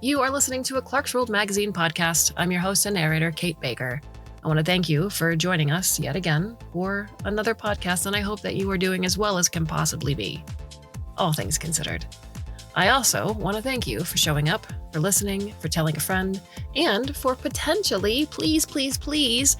You are listening to a Clarkesworld Magazine podcast. I'm your host and narrator, Kate Baker. I want to thank you for joining us yet again for another podcast, and I hope that you are doing as well as can possibly be, all things considered. I also want to thank you for showing up, for listening, for telling a friend, and for potentially, please,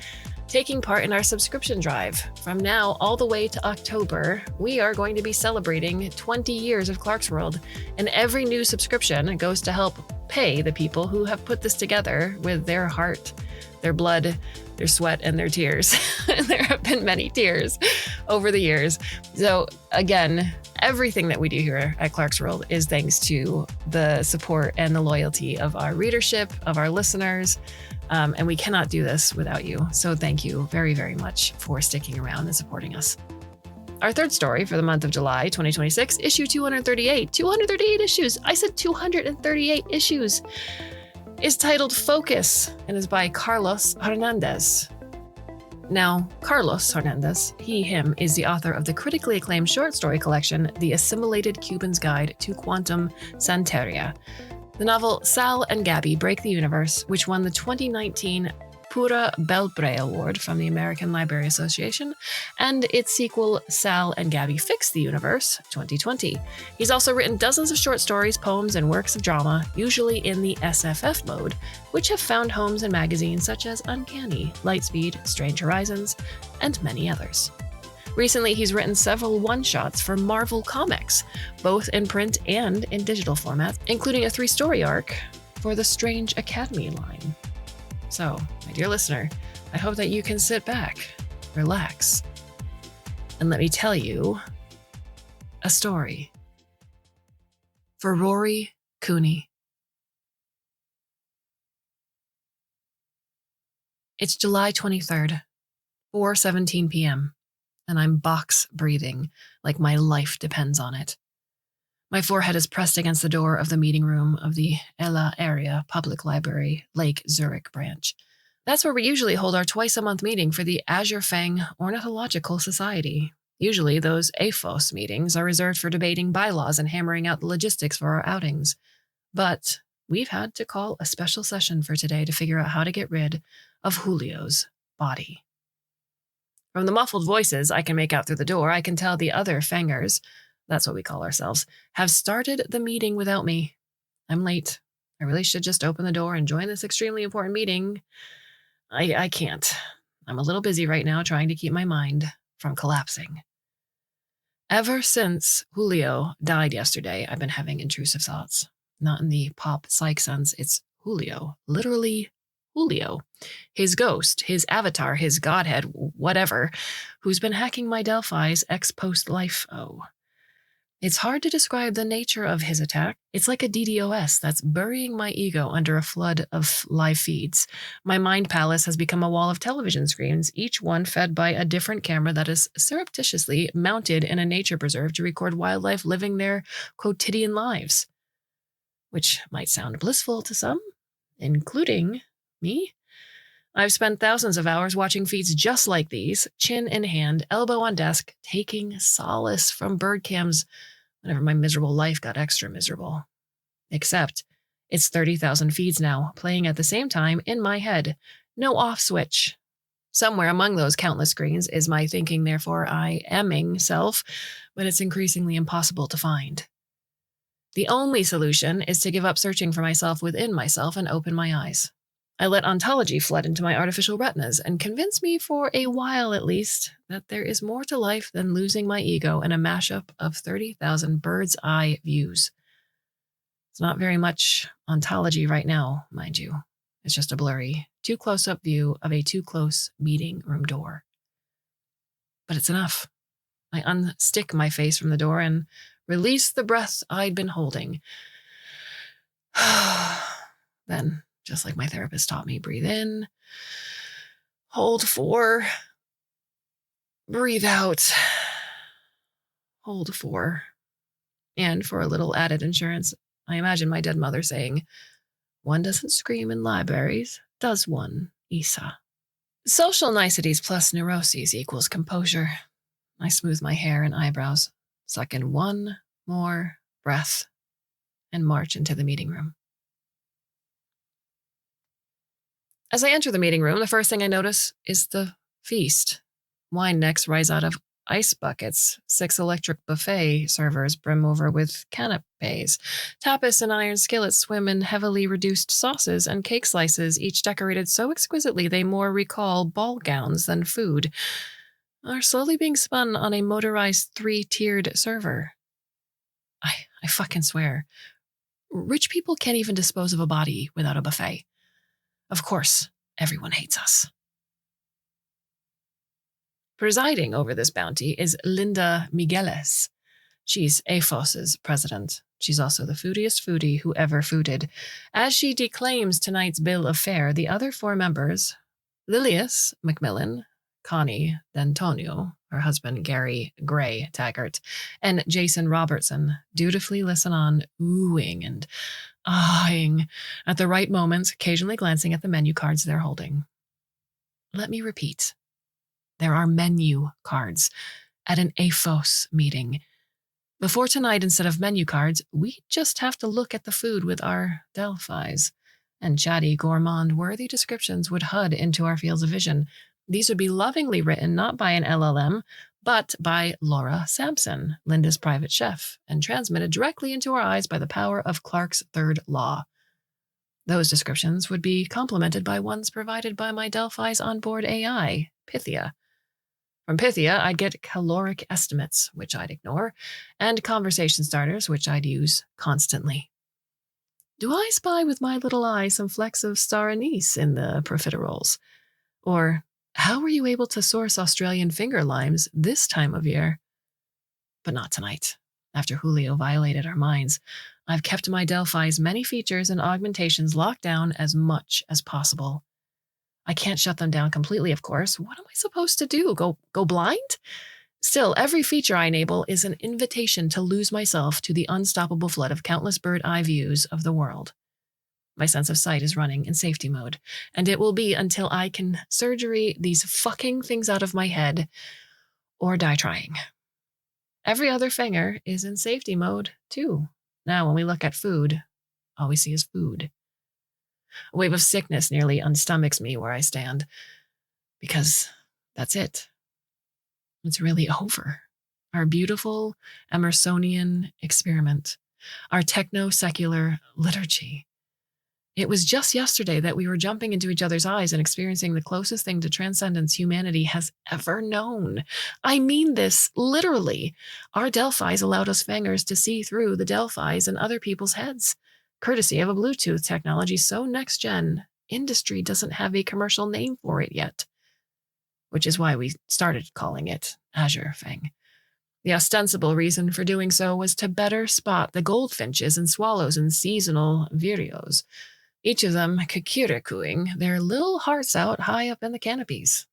taking part in our subscription drive. From now all the way to October, we are going to be celebrating 20 years of Clarkesworld, and every new subscription goes to help pay the people who have put this together with their heart, their blood, their sweat, and their tears. There have been many tears over the years. So again, everything that we do here at Clarkesworld is thanks to the support and the loyalty of our readership, of our listeners, and we cannot do this without you. So thank you very, very much for sticking around and supporting us. Our third story for the month of July 2026, issue 238. 238 issues. I said 238 issues. Is titled Focus and is by Carlos Hernandez. Now, Carlos Hernandez, him, is the author of the critically acclaimed short story collection, The Assimilated Cuban's Guide to Quantum Santeria. The novel Sal and Gabby Break the Universe, which won the 2019 Pura Belpré Award from the American Library Association, and its sequel, Sal and Gabby Fix the Universe, 2020. He's also written dozens of short stories, poems, and works of drama, usually in the SFF mode, which have found homes in magazines such as Uncanny, Lightspeed, Strange Horizons, and many others. Recently, he's written several one-shots for Marvel Comics, both in print and in digital format, including a 3-story arc for the Strange Academy line. So, my dear listener, I hope that you can sit back, relax, and let me tell you a story. For Rory Cooney. It's July 23rd, 4:17 p.m., and I'm box breathing like my life depends on it. My forehead is pressed against the door of the meeting room of the Ella Area Public Library, Lake Zurich branch. That's where we usually hold our twice-a-month meeting for the Azure Fang Ornithological Society. Usually, those AFOS meetings are reserved for debating bylaws and hammering out the logistics for our outings. But we've had to call a special session for today to figure out how to get rid of Julio's body. From the muffled voices I can make out through the door, I can tell the other Fangers, that's what we call ourselves, have started the meeting without me. I'm late. I really should just open the door and join this extremely important meeting. I can't. I'm a little busy right now trying to keep my mind from collapsing. Ever since Julio died yesterday, I've been having intrusive thoughts. Not in the pop psych sense, it's Julio. Literally Julio. His ghost, his avatar, his godhead, whatever, who's been hacking my Delphi's ex-post life. It's hard to describe the nature of his attack. It's like a DDoS that's burying my ego under a flood of live feeds. My mind palace has become a wall of television screens, each one fed by a different camera that is surreptitiously mounted in a nature preserve to record wildlife living their quotidian lives. Which might sound blissful to some, including me. I've spent thousands of hours watching feeds just like these, chin in hand, elbow on desk, taking solace from bird cams whenever my miserable life got extra miserable. Except, it's 30,000 feeds now, playing at the same time in my head. No off switch. Somewhere among those countless screens is my thinking, therefore I aming self, but it's increasingly impossible to find. The only solution is to give up searching for myself within myself and open my eyes. I let ontology flood into my artificial retinas and convince me for a while at least that there is more to life than losing my ego in a mashup of 30,000 bird's eye views. It's not very much ontology right now, mind you. It's just a blurry, too close-up view of a too close meeting room door. But it's enough. I unstick my face from the door and release the breath I'd been holding. Then, just like my therapist taught me, breathe in, hold 4, breathe out, hold 4. And for a little added insurance, I imagine my dead mother saying, "One doesn't scream in libraries, does one, Isa?" Social niceties plus neuroses equals composure. I smooth my hair and eyebrows, suck in one more breath, and march into the meeting room. As I enter the meeting room, the first thing I notice is the feast. Wine necks rise out of ice buckets. 6 electric buffet servers brim over with canapes. Tapas and iron skillets swim in heavily reduced sauces and cake slices, each decorated so exquisitely they more recall ball gowns than food, are slowly being spun on a motorized 3-tiered server. I fucking swear. Rich people can't even dispose of a body without a buffet. Of course, everyone hates us. Presiding over this bounty is Linda Migueles. She's AFOS's president. She's also the foodiest foodie who ever fooded. As she declaims tonight's bill of fare, the other 4 members, Lilius Macmillan, Connie D'Antonio, her husband Gary Gray Taggart, and Jason Robertson, dutifully listen on, oohing and ahhing at the right moments, occasionally glancing at the menu cards they're holding. Let me repeat. There are menu cards at an AFOS meeting. Before tonight, instead of menu cards, we just have to look at the food with our Delphis. And chatty, gourmand-worthy descriptions would HUD into our fields of vision. These would be lovingly written not by an LLM, but by Laura Sampson, Linda's private chef, and transmitted directly into our eyes by the power of Clark's third law. Those descriptions would be complemented by ones provided by my Delphi's onboard AI, Pythia. From Pythia, I'd get caloric estimates, which I'd ignore, and conversation starters, which I'd use constantly. Do I spy with my little eye some flecks of star anise in the profiteroles? Or how were you able to source Australian finger limes this time of year? But not tonight. After Julio violated our minds, I've kept my Delphi's many features and augmentations locked down as much as possible. I can't shut them down completely, of course. What am I supposed to do? Go blind? Still, every feature I enable is an invitation to lose myself to the unstoppable flood of countless bird-eye views of the world. My sense of sight is running in safety mode, and it will be until I can surgery these fucking things out of my head or die trying. Every other finger is in safety mode, too. Now, when we look at food, all we see is food. A wave of sickness nearly unstomachs me where I stand, because that's it. It's really over. Our beautiful Emersonian experiment, our techno-secular liturgy. It was just yesterday that we were jumping into each other's eyes and experiencing the closest thing to transcendence humanity has ever known. I mean this literally. Our Delphis allowed us fangers to see through the Delphis in other people's heads, courtesy of a Bluetooth technology so next-gen, industry doesn't have a commercial name for it yet, which is why we started calling it Azure Fang. The ostensible reason for doing so was to better spot the goldfinches and swallows and seasonal vireos, each of them kikirikuing their little hearts out high up in the canopies.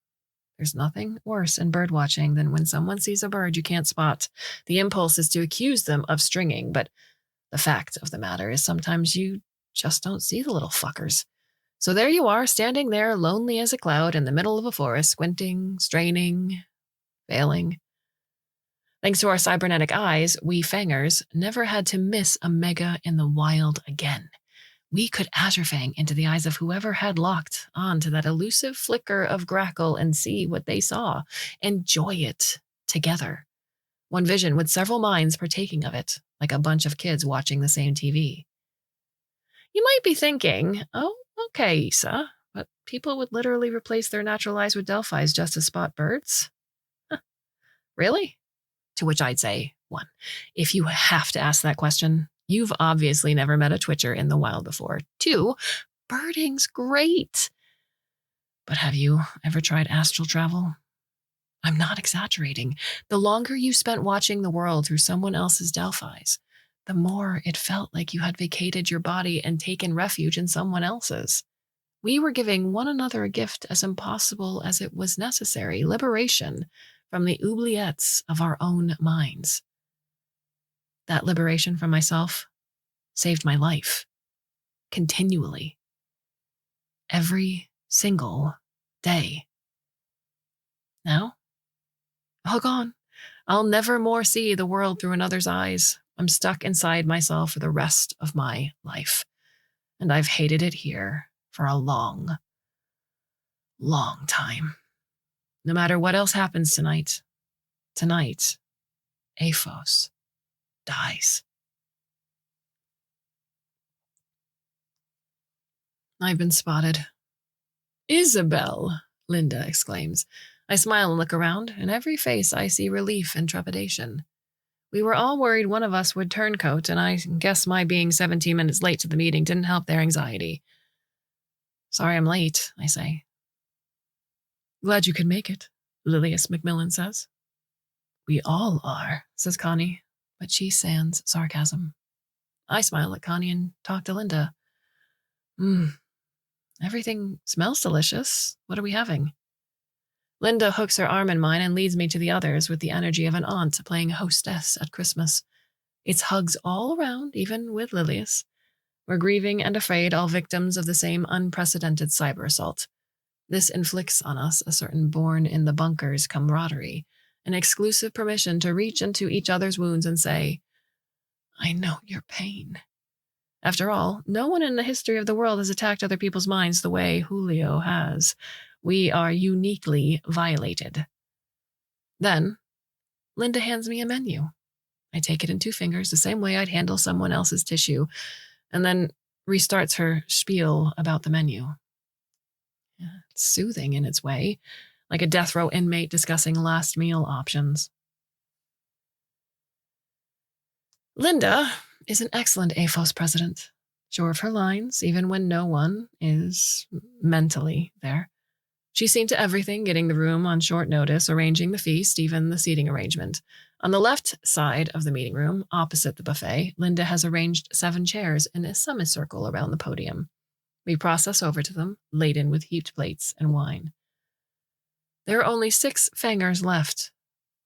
There's nothing worse in bird watching than when someone sees a bird you can't spot. The impulse is to accuse them of stringing, but the fact of the matter is sometimes you just don't see the little fuckers. So there you are, standing there lonely as a cloud in the middle of a forest, squinting, straining, failing. Thanks to our cybernetic eyes, we fangers never had to miss a mega in the wild again. We could Azure Fang into the eyes of whoever had locked on to that elusive flicker of grackle and see what they saw. Enjoy it together. One vision with several minds partaking of it, like a bunch of kids watching the same TV. You might be thinking, oh, okay, Issa, but people would literally replace their natural eyes with Delphis just to spot birds? Huh. Really? To which I'd say, 1, if you have to ask that question, you've obviously never met a twitcher in the wild before. 2, birding's great. But have you ever tried astral travel? I'm not exaggerating. The longer you spent watching the world through someone else's Delphis, the more it felt like you had vacated your body and taken refuge in someone else's. We were giving one another a gift as impossible as it was necessary, liberation from the oubliettes of our own minds. That liberation from myself saved my life. Continually. Every single day. Now, hug on. I'll never more see the world through another's eyes. I'm stuck inside myself for the rest of my life. And I've hated it here for a long, long time. No matter what else happens tonight, Aphos dies. I've been spotted. Isabel, Linda exclaims. I smile and look around. In every face I see relief and trepidation. We were all worried one of us would turncoat, and I guess my being 17 minutes late to the meeting didn't help their anxiety. Sorry I'm late, I say. Glad you could make it, Lilius Macmillan says. We all are, says Connie, but she sans sarcasm. I smile at Connie and talk to Linda. Everything smells delicious. What are we having? Linda hooks her arm in mine and leads me to the others with the energy of an aunt playing hostess at Christmas. It's hugs all around, even with Lilius. We're grieving and afraid, all victims of the same unprecedented cyber assault. This inflicts on us a certain born-in-the-bunkers camaraderie, an exclusive permission to reach into each other's wounds and say, I know your pain. After all, no one in the history of the world has attacked other people's minds the way Julio has. We are uniquely violated. Then, Linda hands me a menu. I take it in 2 fingers, the same way I'd handle someone else's tissue, and then restarts her spiel about the menu. It's soothing in its way, like a death row inmate discussing last meal options. Linda is an excellent Aphos president, sure of her lines, even when no one is mentally there. She's seen to everything, getting the room on short notice, arranging the feast, even the seating arrangement. On the left side of the meeting room, opposite the buffet, Linda has arranged 7 chairs in a semicircle around the podium. We process over to them, laden with heaped plates and wine. There are only 6 fangers left,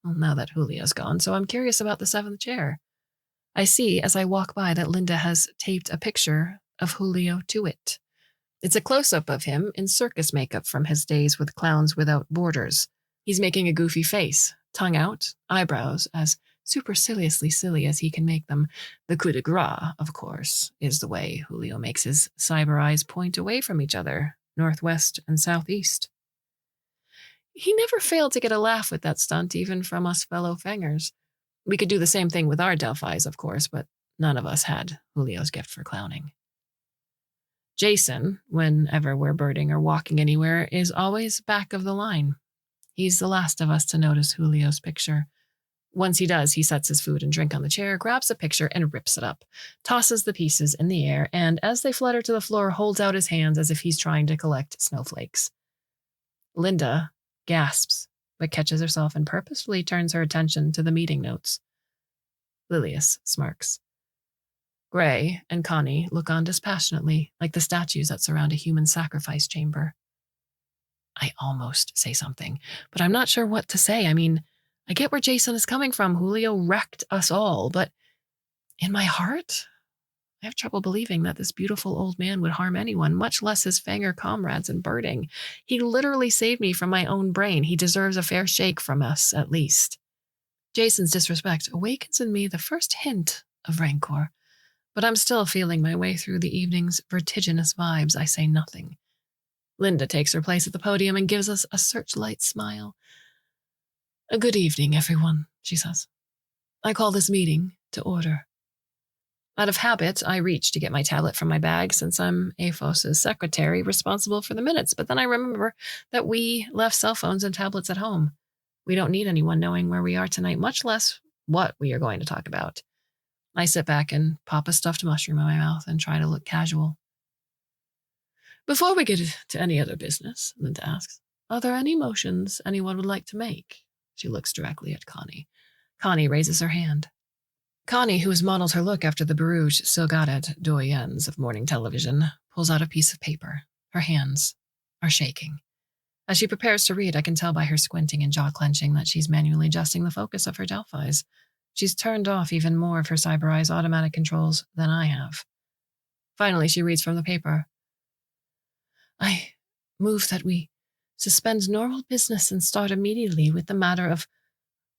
now that Julio's gone, so I'm curious about the 7th chair. I see as I walk by that Linda has taped a picture of Julio to it. It's a close-up of him in circus makeup from his days with Clowns Without Borders. He's making a goofy face, tongue out, eyebrows as superciliously silly as he can make them. The coup de grace, of course, is the way Julio makes his cyber eyes point away from each other, northwest and southeast. He never failed to get a laugh with that stunt, even from us fellow fangers. We could do the same thing with our Delphis, of course, but none of us had Julio's gift for clowning. Jason, whenever we're birding or walking anywhere, is always back of the line. He's the last of us to notice Julio's picture. Once he does, he sets his food and drink on the chair, grabs a picture and rips it up, tosses the pieces in the air, and as they flutter to the floor, holds out his hands as if he's trying to collect snowflakes. Linda gasps, but catches herself and purposefully turns her attention to the meeting notes. Lilius smirks. Gray and Connie look on dispassionately, like the statues that surround a human sacrifice chamber. I almost say something, but I'm not sure what to say. I mean, I get where Jason is coming from. Julio wrecked us all, but in my heart, I have trouble believing that this beautiful old man would harm anyone, much less his fanger comrades in birding. He literally saved me from my own brain. He deserves a fair shake from us, at least. Jason's disrespect awakens in me the first hint of rancor, but I'm still feeling my way through the evening's vertiginous vibes. I say nothing. Linda takes her place at the podium and gives us a searchlight smile. A good evening, everyone, she says. I call this meeting to order. Out of habit, I reach to get my tablet from my bag since I'm Aphos's secretary responsible for the minutes, but then I remember that we left cell phones and tablets at home. We don't need anyone knowing where we are tonight, much less what we are going to talk about. I sit back and pop a stuffed mushroom in my mouth and try to look casual. Before we get to any other business, Linda asks, are there any motions anyone would like to make? She looks directly at Connie. Connie raises her hand. Connie, who has modeled her look after the Barouche Silgadet doyens of morning television, pulls out a piece of paper. Her hands are shaking. As she prepares to read, I can tell by her squinting and jaw clenching that she's manually adjusting the focus of her Delphis. She's turned off even more of her cyber eye's automatic controls than I have. Finally, she reads from the paper. I move that we suspend normal business and start immediately with the matter of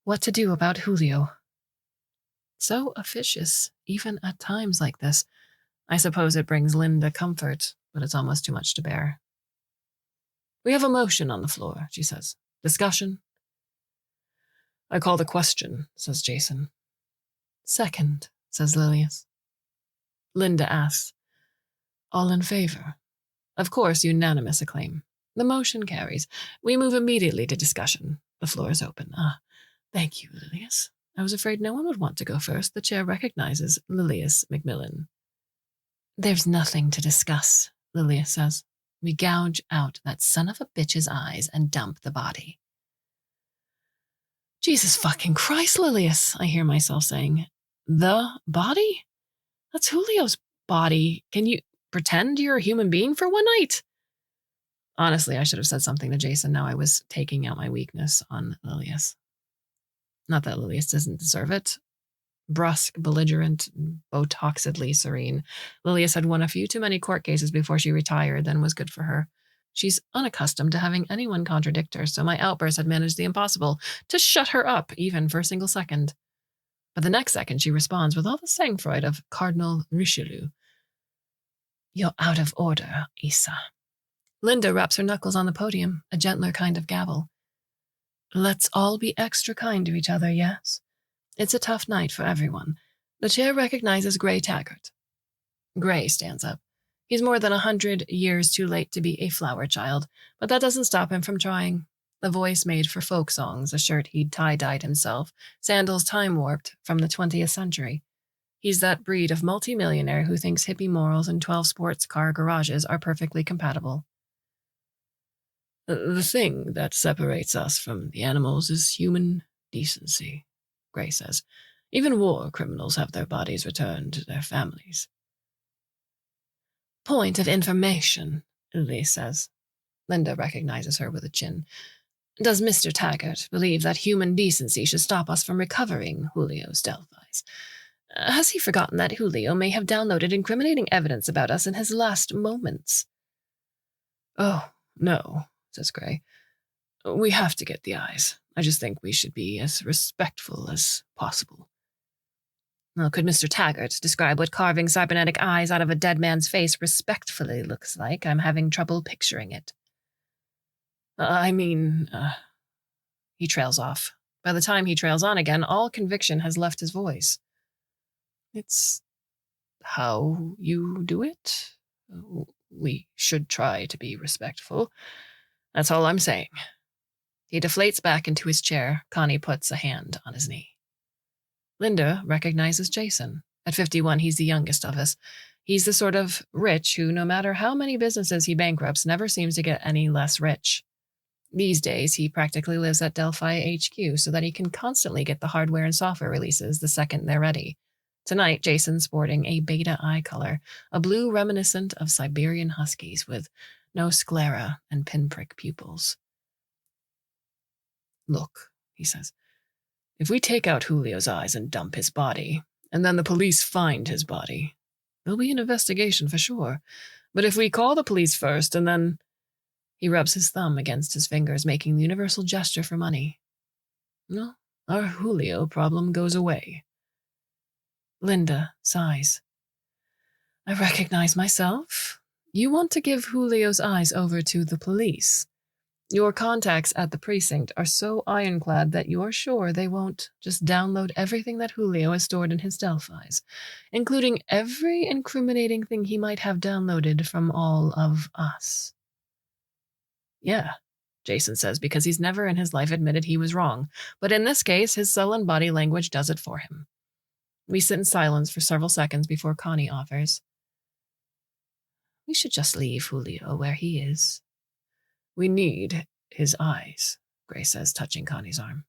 what to do about Julio. So officious, even at times like this. I suppose it brings Linda comfort, but it's almost too much to bear. We have a motion on the floor, she says. Discussion? I call the question, says Jason. Second, says Lilius. Linda asks, all in favor? Of course, unanimous acclaim. The motion carries. We move immediately to discussion. The floor is open. Thank you, Lilius. I was afraid no one would want to go first. The chair recognizes Lilius Macmillan. There's nothing to discuss, Lilius says. We gouge out that son of a bitch's eyes and dump the body. Jesus fucking Christ, Lilius, I hear myself saying. The body? That's Julio's body. Can you pretend you're a human being for one night? Honestly, I should have said something to Jason. Now I was taking out my weakness on Lilius. Not that Lilius doesn't deserve it. Brusque, belligerent, Botoxedly serene. Lilius had won a few too many court cases before she retired, then was good for her. She's unaccustomed to having anyone contradict her, so my outburst had managed the impossible, to shut her up, even for a single second. But the next second she responds with all the sang-froid of Cardinal Richelieu. You're out of order, Isa. Linda raps her knuckles on the podium, a gentler kind of gavel. Let's all be extra kind to each other, yes? It's a tough night for everyone. The chair recognizes Gray Taggart. Gray stands up. He's more than 100 years too late to be a flower child, but that doesn't stop him from trying. A voice made for folk songs, a shirt he'd tie-dyed himself, sandals time-warped from the 20th century. He's that breed of multimillionaire who thinks hippie morals and 12 sports car garages are perfectly compatible. The thing that separates us from the animals is human decency, Gray says. Even war criminals have their bodies returned to their families. Point of information, Lee says. Linda recognizes her with a chin. Does Mr. Taggart believe that human decency should stop us from recovering Julio's Delphi's? Has he forgotten that Julio may have downloaded incriminating evidence about us in his last moments? Oh, no, says Gray. We have to get the eyes. I just think we should be as respectful as possible. Well, could Mr. Taggart describe what carving cybernetic eyes out of a dead man's face respectfully looks like? I'm having trouble picturing it. He trails off. By the time he trails on again, all conviction has left his voice. It's how you do it. We should try to be respectful. That's all I'm saying. He deflates back into his chair. Connie puts a hand on his knee. Linda recognizes Jason. At 51, he's the youngest of us. He's the sort of rich who, no matter how many businesses he bankrupts, never seems to get any less rich. These days, he practically lives at Delphi HQ so that he can constantly get the hardware and software releases the second they're ready. Tonight, Jason's sporting a beta eye color, a blue reminiscent of Siberian huskies with no sclera and pinprick pupils. Look, he says, if we take out Julio's eyes and dump his body, and then the police find his body, there'll be an investigation for sure. But if we call the police first and then... He rubs his thumb against his fingers, making the universal gesture for money. No, our Julio problem goes away. Linda sighs. I recognize myself. You want to give Julio's eyes over to the police. Your contacts at the precinct are so ironclad that you're sure they won't just download everything that Julio has stored in his Delphis, including every incriminating thing he might have downloaded from all of us. Yeah, Jason says, because he's never in his life admitted he was wrong. But in this case, his sullen body language does it for him. We sit in silence for several seconds before Connie offers. We should just leave Julio where he is. We need his eyes, Gray says, touching Connie's arm.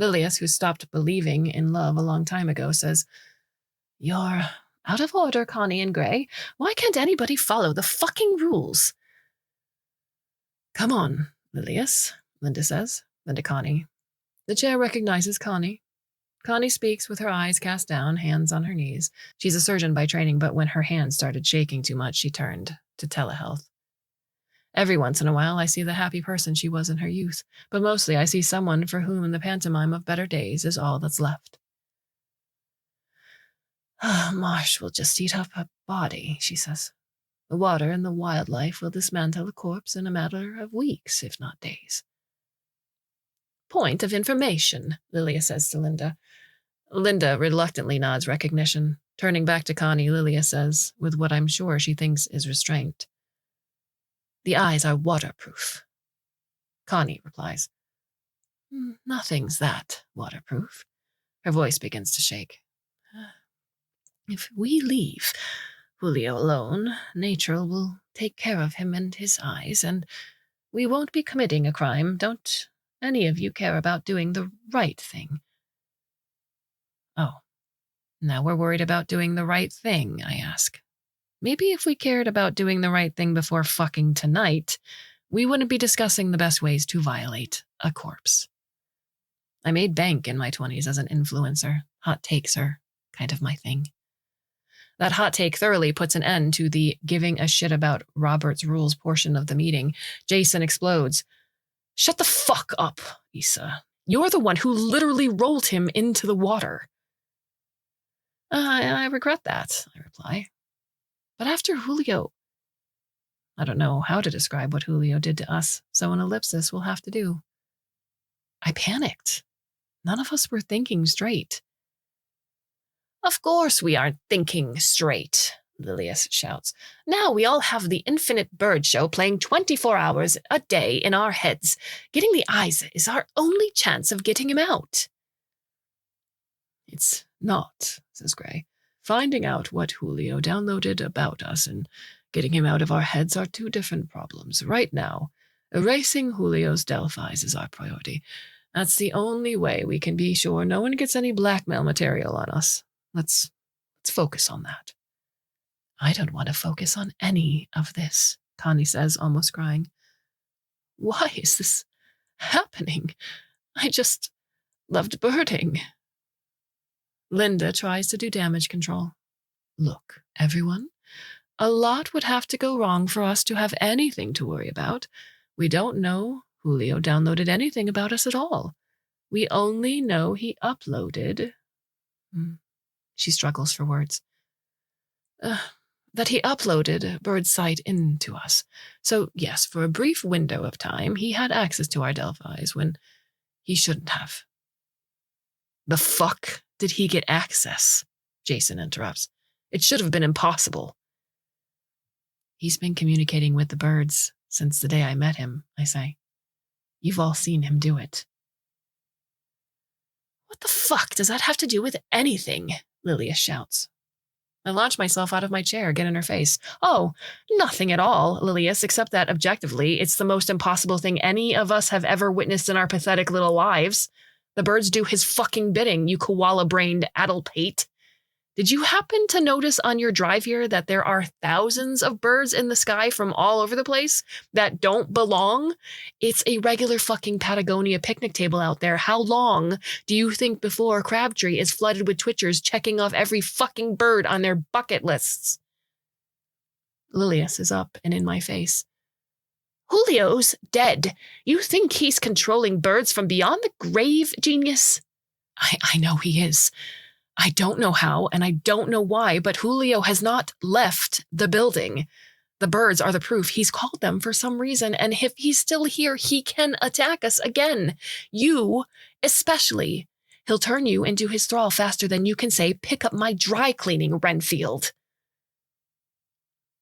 Lilius, who stopped believing in love a long time ago, says, You're out of order, Connie and Gray. Why can't anybody follow the fucking rules? Come on, Lilius, Linda says, then to Connie. The chair recognizes Connie. Connie speaks with her eyes cast down, hands on her knees. She's a surgeon by training, but when her hands started shaking too much, she turned to telehealth. Every once in a while, I see the happy person she was in her youth, but mostly I see someone for whom the pantomime of better days is all that's left. Marsh will just eat up her body, she says. The water and the wildlife will dismantle a corpse in a matter of weeks, if not days. Point of information, Lilia says to Linda. Linda reluctantly nods recognition. Turning back to Connie, Lilia says, with what I'm sure she thinks is restraint. The eyes are waterproof. Connie replies, Nothing's that waterproof. Her voice begins to shake. If we leave Julio alone, nature will take care of him and his eyes, and we won't be committing a crime. Don't any of you care about doing the right thing? Oh, now we're worried about doing the right thing, I ask. Maybe if we cared about doing the right thing before fucking tonight, we wouldn't be discussing the best ways to violate a corpse. I made bank in my 20s as an influencer. Hot takes are kind of my thing. That hot take thoroughly puts an end to the giving a shit about Robert's rules portion of the meeting. Jason explodes. Shut the fuck up, Issa. You're the one who literally rolled him into the water. I regret that, I reply. But after Julio... I don't know how to describe what Julio did to us, so an ellipsis will have to do. I panicked. None of us were thinking straight. Of course we aren't thinking straight, Lilius shouts. Now we all have the Infinite Bird Show playing 24 hours a day in our heads. Getting the eyes is our only chance of getting him out. It's not, says Gray. Finding out what Julio downloaded about us and getting him out of our heads are two different problems. Right now, erasing Julio's Delphi's is our priority. That's the only way we can be sure no one gets any blackmail material on us. Let's focus on that. I don't want to focus on any of this, Connie says, almost crying. Why is this happening? I just loved birding. Linda tries to do damage control. Look, everyone, a lot would have to go wrong for us to have anything to worry about. We don't know Julio downloaded anything about us at all. We only know he uploaded... She struggles for words. That he uploaded Birdsight into us. So, yes, for a brief window of time, he had access to our Delphi's when he shouldn't have. The fuck did he get access? Jason interrupts. It should have been impossible. He's been communicating with the birds since the day I met him, I say. You've all seen him do it. What the fuck does that have to do with anything? Lilia shouts. I launch myself out of my chair, get in her face. Oh, nothing at all, Lilius, except that objectively, it's the most impossible thing any of us have ever witnessed in our pathetic little lives. The birds do his fucking bidding, you koala-brained addlepate. Did you happen to notice on your drive here that there are thousands of birds in the sky from all over the place that don't belong? It's a regular fucking Patagonia picnic table out there. How long do you think before Crabtree is flooded with twitchers checking off every fucking bird on their bucket lists? Lilius is up and in my face. Julio's dead. You think he's controlling birds from beyond the grave, genius? I know he is. I don't know how, and I don't know why, but Julio has not left the building. The birds are the proof. He's called them for some reason, and if he's still here, he can attack us again. You, especially. He'll turn you into his thrall faster than you can say, pick up my dry cleaning, Renfield.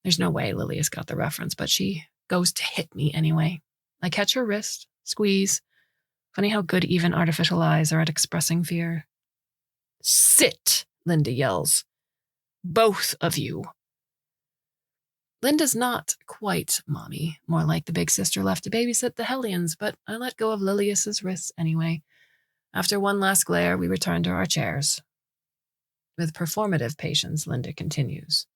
There's no way Lilia's got the reference, but she goes to hit me anyway. I catch her wrist, squeeze. Funny how good even artificial eyes are at expressing fear. Sit, Linda yells. Both of you. Linda's not quite mommy, more like the big sister left to babysit the Hellions, but I let go of Lilius's wrists anyway. After one last glare, we return to our chairs. With performative patience, Linda continues.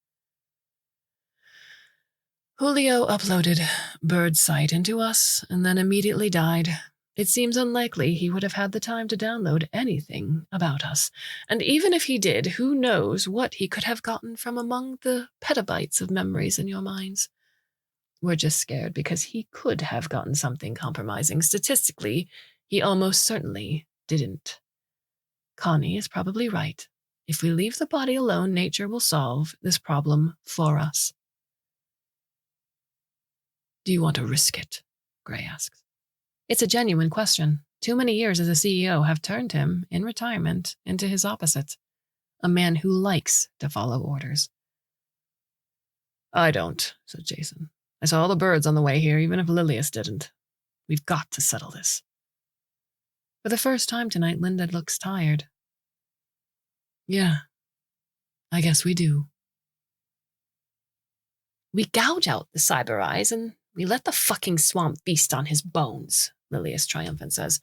Julio uploaded Birdsight into us and then immediately died. It seems unlikely he would have had the time to download anything about us. And even if he did, who knows what he could have gotten from among the petabytes of memories in your minds. We're just scared because he could have gotten something compromising. Statistically, he almost certainly didn't. Connie is probably right. If we leave the body alone, nature will solve this problem for us. Do you want to risk it? Gray asks. It's a genuine question. Too many years as a CEO have turned him, in retirement, into his opposite. A man who likes to follow orders. I don't, said Jason. I saw all the birds on the way here, even if Lilius didn't. We've got to settle this. For the first time tonight, Linda looks tired. Yeah, I guess we do. We gouge out the cyber eyes and we let the fucking swamp feast on his bones, Lilius triumphant says.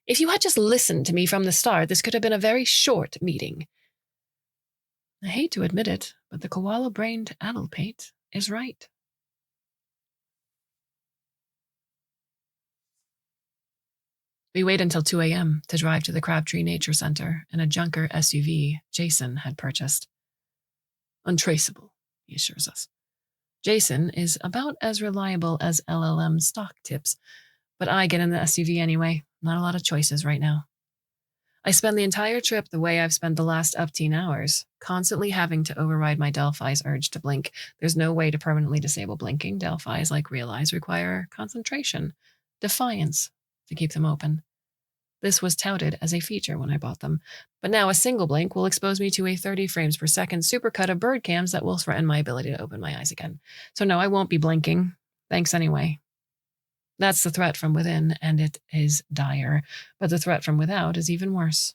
If you had just listened to me from the start, this could have been a very short meeting. I hate to admit it, but the koala-brained addlepate is right. We wait until 2 a.m. to drive to the Crabtree Nature Center in a junker SUV Jason had purchased. Untraceable, he assures us. Jason is about as reliable as LLM stock tips, but I get in the SUV anyway. Not a lot of choices right now. I spend the entire trip the way I've spent the last 18 hours, constantly having to override my Delphi's urge to blink. There's no way to permanently disable blinking. Delphi's, like real eyes, require concentration, defiance to keep them open. This was touted as a feature when I bought them, but now a single blink will expose me to a 30 frames per second supercut of bird cams that will threaten my ability to open my eyes again. So no, I won't be blinking. Thanks anyway. That's the threat from within, and it is dire, but the threat from without is even worse.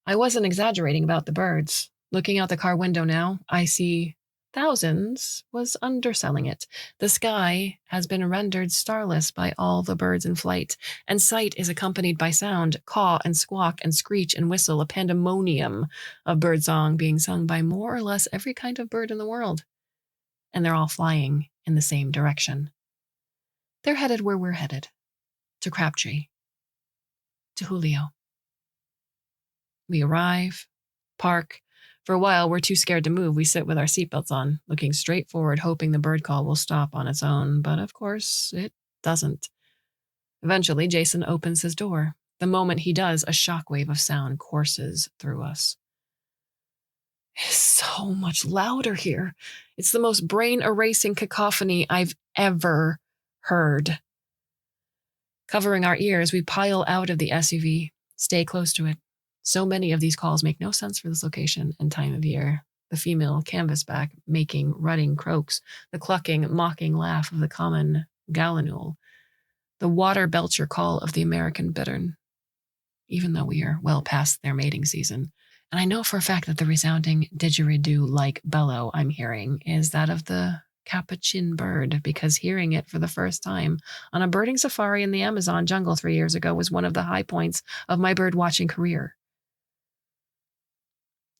I wasn't exaggerating about the birds. Looking out the car window now, I see thousands was underselling it. The sky has been rendered starless by all the birds in flight, and sight is accompanied by sound, caw and squawk and screech and whistle, a pandemonium of birdsong being sung by more or less every kind of bird in the world. And they're all flying in the same direction. They're headed where we're headed, to Crabtree, to Julio. We arrive, park. For a while, we're too scared to move. We sit with our seatbelts on, looking straight forward, hoping the bird call will stop on its own, but of course, it doesn't. Eventually, Jason opens his door. The moment he does, a shockwave of sound courses through us. It's so much louder here. It's the most brain-erasing cacophony I've ever heard. Covering our ears, we pile out of the SUV, stay close to it. So many of these calls make no sense for this location and time of year. The female canvasback making rutting croaks, the clucking, mocking laugh of the common gallinule, the water belcher call of the American bittern, even though we are well past their mating season. And I know for a fact that the resounding didgeridoo-like bellow I'm hearing is that of the capuchin bird, because hearing it for the first time on a birding safari in the Amazon jungle 3 years ago was one of the high points of my bird-watching career.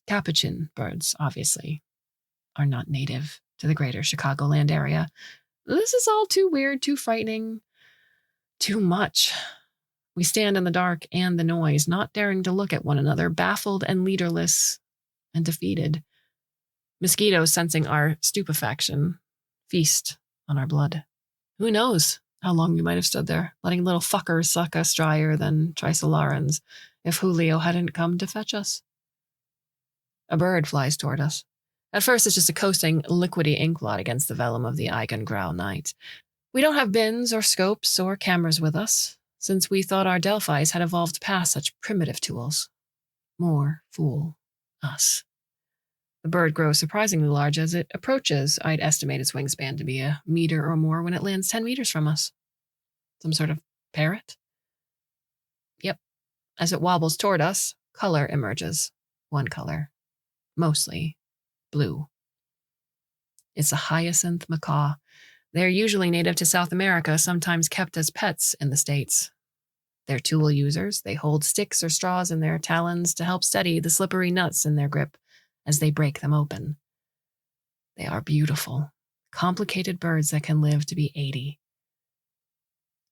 Capuchin birds, obviously, are not native to the greater Chicagoland area. This is all too weird, too frightening, too much. We stand in the dark and the noise, not daring to look at one another, baffled and leaderless and defeated. Mosquitoes, sensing our stupefaction, feast on our blood. Who knows how long we might have stood there, letting little fuckers suck us drier than Trisolarans if Julio hadn't come to fetch us. A bird flies toward us. At first, it's just a coasting, liquidy inkblot against the vellum of the Eigengrau night. We don't have bins or scopes or cameras with us, since we thought our Delphis had evolved past such primitive tools. More fool us. The bird grows surprisingly large as it approaches. I'd estimate its wingspan to be a meter or more when it lands 10 meters from us. Some sort of parrot? Yep. As it wobbles toward us, color emerges. One color. Mostly blue. It's a hyacinth macaw. They're usually native to South America, sometimes kept as pets in the States. They're tool users. They hold sticks or straws in their talons to help steady the slippery nuts in their grip as they break them open. They are beautiful, complicated birds that can live to be 80.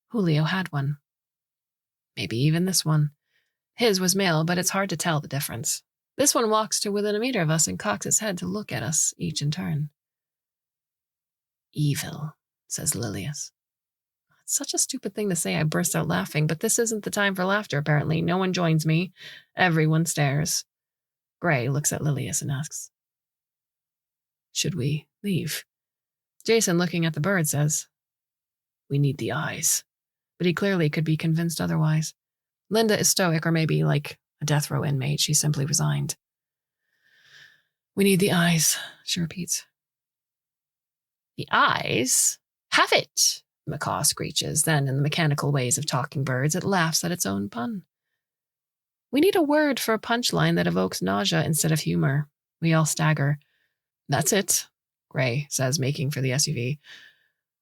Julio had one. Maybe even this one. His was male, but it's hard to tell the difference. This one walks to within a meter of us and cocks its head to look at us, each in turn. Evil, says Lilius. It's such a stupid thing to say. I burst out laughing, but this isn't the time for laughter, apparently. No one joins me. Everyone stares. Gray looks at Lilius and asks, should we leave? Jason, looking at the bird, says, We need the eyes. But he clearly could be convinced otherwise. Linda is stoic, or maybe like a death row inmate. She's simply resigned. We need the eyes, she repeats. The eyes? Have it, Macaw screeches. Then, in the mechanical ways of talking birds, it laughs at its own pun. We need a word for a punchline that evokes nausea instead of humor. We all stagger. That's it, Gray says, making for the SUV.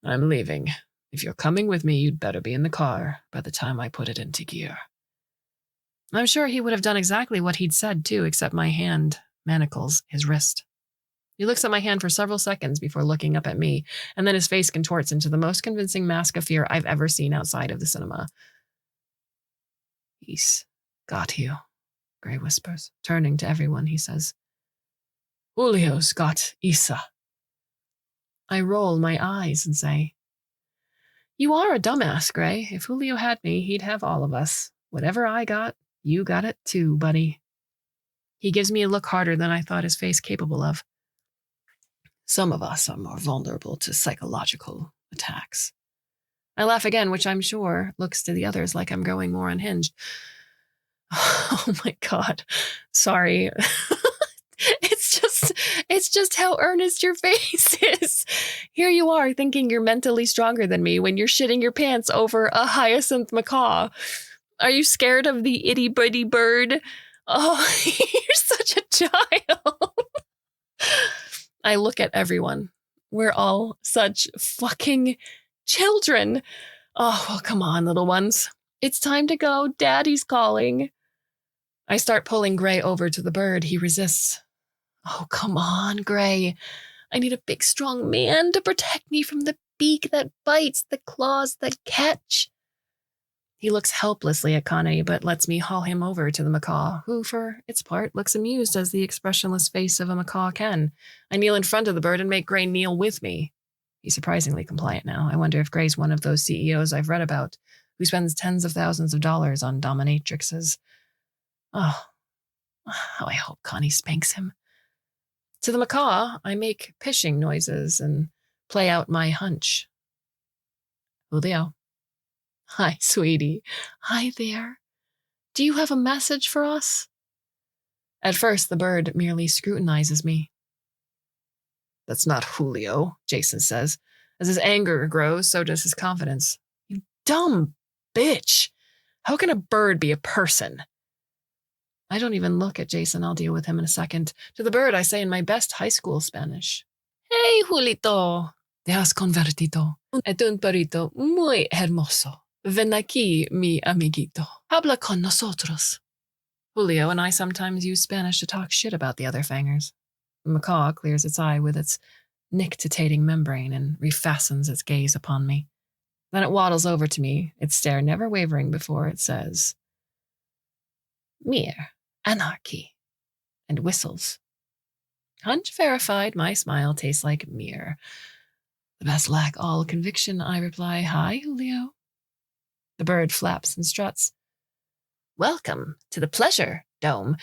I'm leaving. If you're coming with me, you'd better be in the car by the time I put it into gear. I'm sure he would have done exactly what he'd said, too, except my hand manacles his wrist. He looks at my hand for several seconds before looking up at me, and then his face contorts into the most convincing mask of fear I've ever seen outside of the cinema. He's got you, Gray whispers. Turning to everyone, he says, Julio's got Isa. I roll my eyes and say, You are a dumbass, Gray. If Julio had me, he'd have all of us. Whatever I got, you got it too, buddy. He gives me a look harder than I thought his face capable of. Some of us are more vulnerable to psychological attacks. I laugh again, which I'm sure looks to the others like I'm growing more unhinged. Oh my God. Sorry. It's just how earnest your face is. Here you are thinking you're mentally stronger than me when you're shitting your pants over a hyacinth macaw. Are you scared of the itty bitty bird? Oh, you're such a child. I look at everyone. We're all such fucking children. Oh, well, come on, little ones. It's time to go. Daddy's calling. I start pulling Gray over to the bird. He resists. Oh, come on, Gray. I need a big, strong man to protect me from the beak that bites, the claws that catch. He looks helplessly at Connie, but lets me haul him over to the macaw, who, for its part, looks amused as the expressionless face of a macaw can. I kneel in front of the bird and make Gray kneel with me. He's surprisingly compliant now. I wonder if Gray's one of those CEOs I've read about, who spends tens of thousands of dollars on dominatrixes. Oh, how I hope Connie spanks him. To the macaw, I make pishing noises and play out my hunch. Julio. Hi, sweetie. Hi there. Do you have a message for us? At first, the bird merely scrutinizes me. That's not Julio, Jason says. As his anger grows, so does his confidence. You dumb bitch. How can a bird be a person? I don't even look at Jason. I'll deal with him in a second. To the bird, I say in my best high school Spanish. Hey, Julito. Te has convertido en un perrito muy hermoso. Ven aquí, mi amiguito. Habla con nosotros. Julio and I sometimes use Spanish to talk shit about the other fangers. The macaw clears its eye with its nictitating membrane and refastens its gaze upon me. Then it waddles over to me, its stare never wavering before it says, Mir, anarchy, and whistles. Hunch verified, my smile tastes like Mir. The best lack all conviction, I reply, Hi, Julio. The bird flaps and struts. Welcome to the pleasure dome.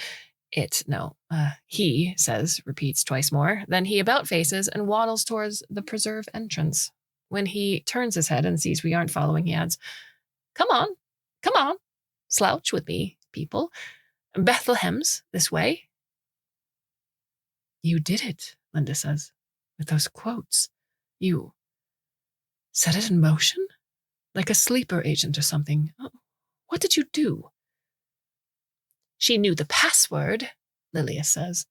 He says, repeats twice more. Then he about faces and waddles towards the preserve entrance. When he turns his head and sees we aren't following, he adds, Come on, slouch with me, people. Bethlehem's this way. You did it, Linda says, with those quotes. You set it in motion? Like a sleeper agent or something. Oh, what did you do? She knew the password, Lilia says.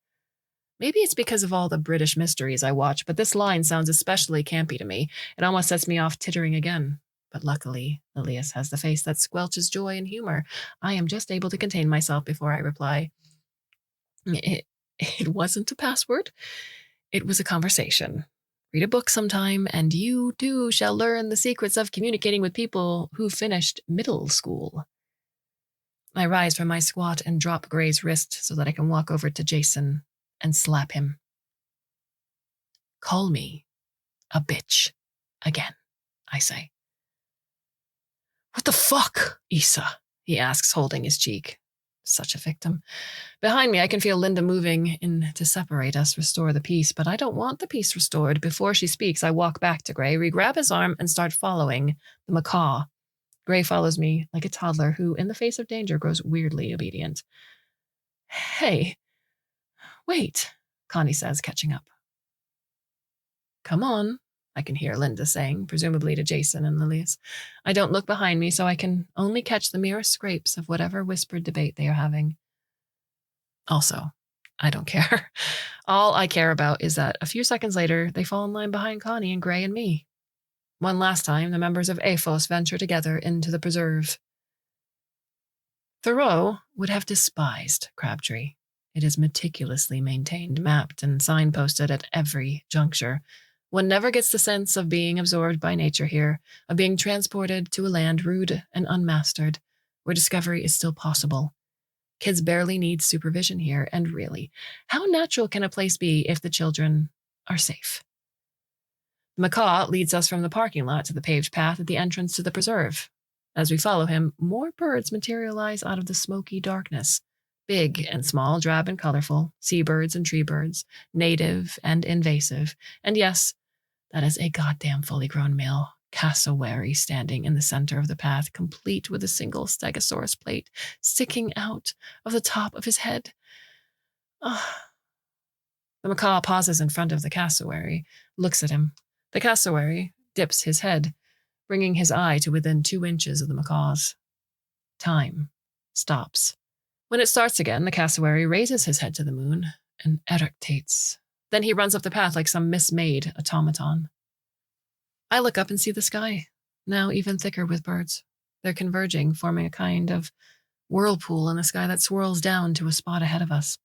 Maybe it's because of all the British mysteries I watch, but this line sounds especially campy to me. It almost sets me off tittering again. But luckily, Lilius has the face that squelches joy and humor. I am just able to contain myself before I reply. It wasn't a password. It was a conversation. Read a book sometime, and you, too, shall learn the secrets of communicating with people who finished middle school. I rise from my squat and drop Gray's wrist so that I can walk over to Jason and slap him. Call me a bitch again, I say. What the fuck, Issa? He asks, holding his cheek. Such a victim. Behind me, I can feel Linda moving in to separate us, restore the peace, but I don't want the peace restored. Before she speaks, I walk back to Gray, re-grab his arm, and start following the macaw. Gray follows me like a toddler who, in the face of danger, grows weirdly obedient. Hey, wait, Connie says, catching up. Come on, I can hear Linda saying, presumably to Jason and Lilius. I don't look behind me, so I can only catch the merest scrapes of whatever whispered debate they are having. Also, I don't care. All I care about is that a few seconds later, they fall in line behind Connie and Gray and me. One last time, the members of AFOS venture together into the preserve. Thoreau would have despised Crabtree. It is meticulously maintained, mapped, and signposted at every juncture. One never gets the sense of being absorbed by nature here, of being transported to a land rude and unmastered, where discovery is still possible. Kids barely need supervision here, and really, how natural can a place be if the children are safe? The macaw leads us from the parking lot to the paved path at the entrance to the preserve. As we follow him, more birds materialize out of the smoky darkness. Big and small, drab and colorful, seabirds and tree birds, native and invasive. And yes, that is a goddamn fully grown male cassowary standing in the center of the path, complete with a single stegosaurus plate sticking out of the top of his head. The macaw pauses in front of the cassowary, looks at him. The cassowary dips his head, bringing his eye to within 2 inches of the macaw's. Time stops. When it starts again, the cassowary raises his head to the moon and eructates. Then he runs up the path like some mismade automaton. I look up and see the sky, now even thicker with birds. They're converging, forming a kind of whirlpool in the sky that swirls down to a spot ahead of us.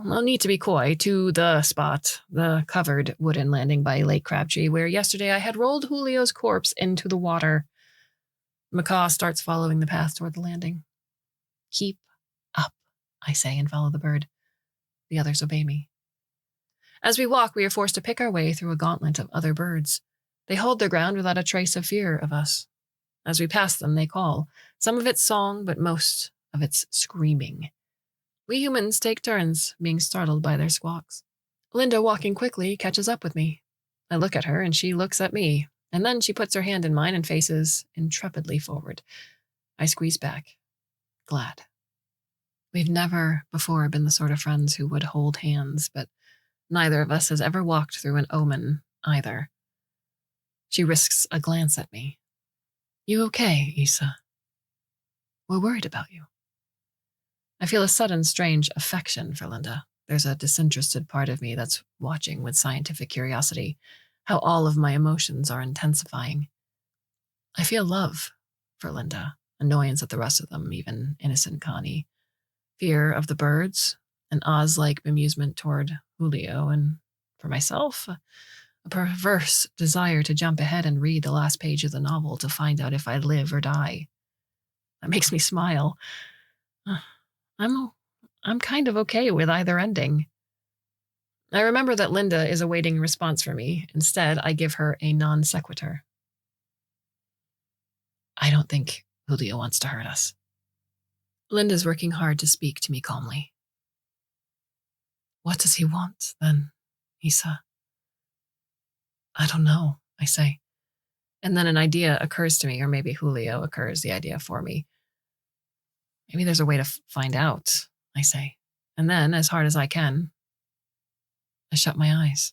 No need to be coy. To the spot, the covered wooden landing by Lake Crabtree, where yesterday I had rolled Julio's corpse into the water. Macaw starts following the path toward the landing. Keep up, I say, and follow the bird. The others obey me. As we walk, we are forced to pick our way through a gauntlet of other birds. They hold their ground without a trace of fear of us. As we pass them, they call. Some of it's song, but most of it's screaming. We humans take turns being startled by their squawks. Linda, walking quickly, catches up with me. I look at her, and she looks at me, and then she puts her hand in mine and faces intrepidly forward. I squeeze back, glad. We've never before been the sort of friends who would hold hands, but neither of us has ever walked through an omen, either. She risks a glance at me. You okay, Issa? We're worried about you. I feel a sudden, strange affection for Linda. There's a disinterested part of me that's watching with scientific curiosity, how all of my emotions are intensifying. I feel love for Linda, annoyance at the rest of them, even innocent Connie, fear of the birds, an Oz-like bemusement toward Julio, and for myself, a perverse desire to jump ahead and read the last page of the novel to find out if I'd live or die. That makes me smile. I'm kind of okay with either ending. I remember that Linda is awaiting a response from me. Instead, I give her a non sequitur. I don't think Julio wants to hurt us. Linda's working hard to speak to me calmly. What does he want, then, Issa? I don't know, I say. And then an idea occurs to me, or maybe Julio occurs the idea for me. Maybe there's a way to find out, I say. And then, as hard as I can, I shut my eyes.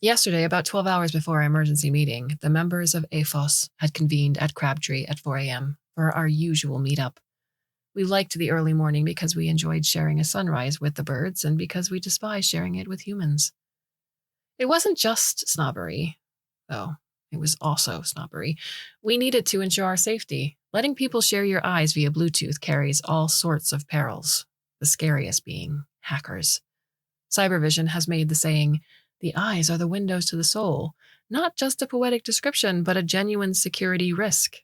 Yesterday, about 12 hours before our emergency meeting, the members of AFOS had convened at Crabtree at 4 a.m. for our usual meetup. We liked the early morning because we enjoyed sharing a sunrise with the birds and because we despised sharing it with humans. It wasn't just snobbery, though. It was also snobbery. We needed to ensure our safety. Letting people share your eyes via Bluetooth carries all sorts of perils, the scariest being hackers. Cybervision has made the saying, "The eyes are the windows to the soul," not just a poetic description, but a genuine security risk.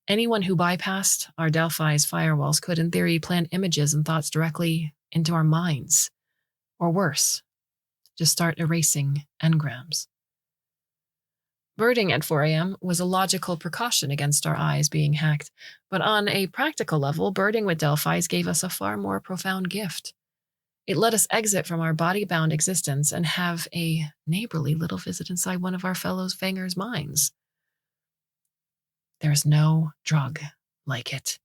Anyone who bypassed our Delphi's firewalls could, in theory, plant images and thoughts directly into our minds. Or worse, just start erasing engrams. Birding at 4 a.m. was a logical precaution against our eyes being hacked, but on a practical level, birding with Delphis gave us a far more profound gift. It let us exit from our body-bound existence and have a neighborly little visit inside one of our fellow fangers' minds. There is no drug like it.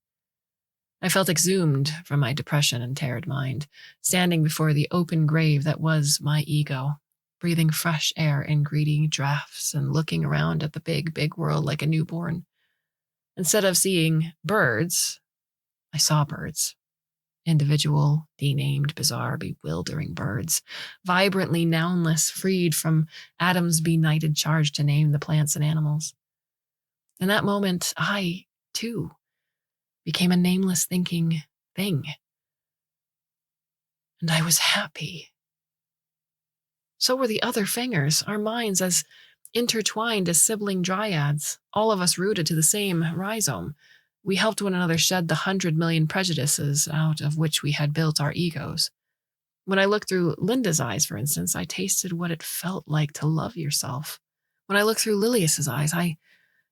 I felt exhumed from my depression and teared mind, standing before the open grave that was my ego, breathing fresh air in greedy drafts and looking around at the big, big world like a newborn. Instead of seeing birds, I saw birds. Individual, denamed, bizarre, bewildering birds, vibrantly nounless, freed from Adam's benighted charge to name the plants and animals. In that moment, I, too, became a nameless thinking thing. And I was happy. So were the other fangers, our minds as intertwined as sibling dryads, all of us rooted to the same rhizome. We helped one another shed the 100 million prejudices out of which we had built our egos. When I looked through Linda's eyes, for instance, I tasted what it felt like to love yourself. When I looked through Lilius's eyes, I